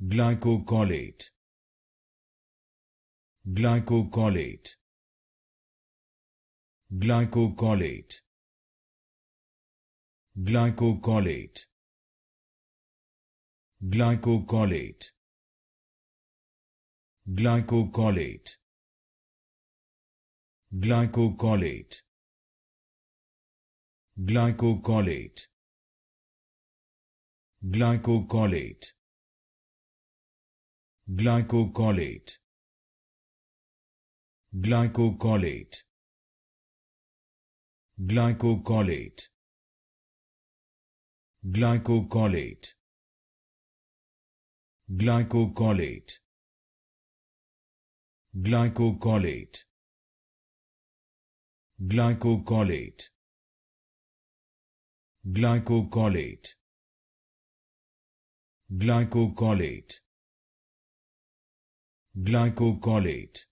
Glycocholate. Glycocholate. Glycocholate. Glycocholate. Glycocholate. Glycocholate. Glycocholate. Glycocholate. Glycocholate. Glycocholate. Glycocholate. Glycocholate. Glycocholate. Glycocholate. Glycocholate. Glycocholate. Glycocholate. Glycocholate. Glycocholate.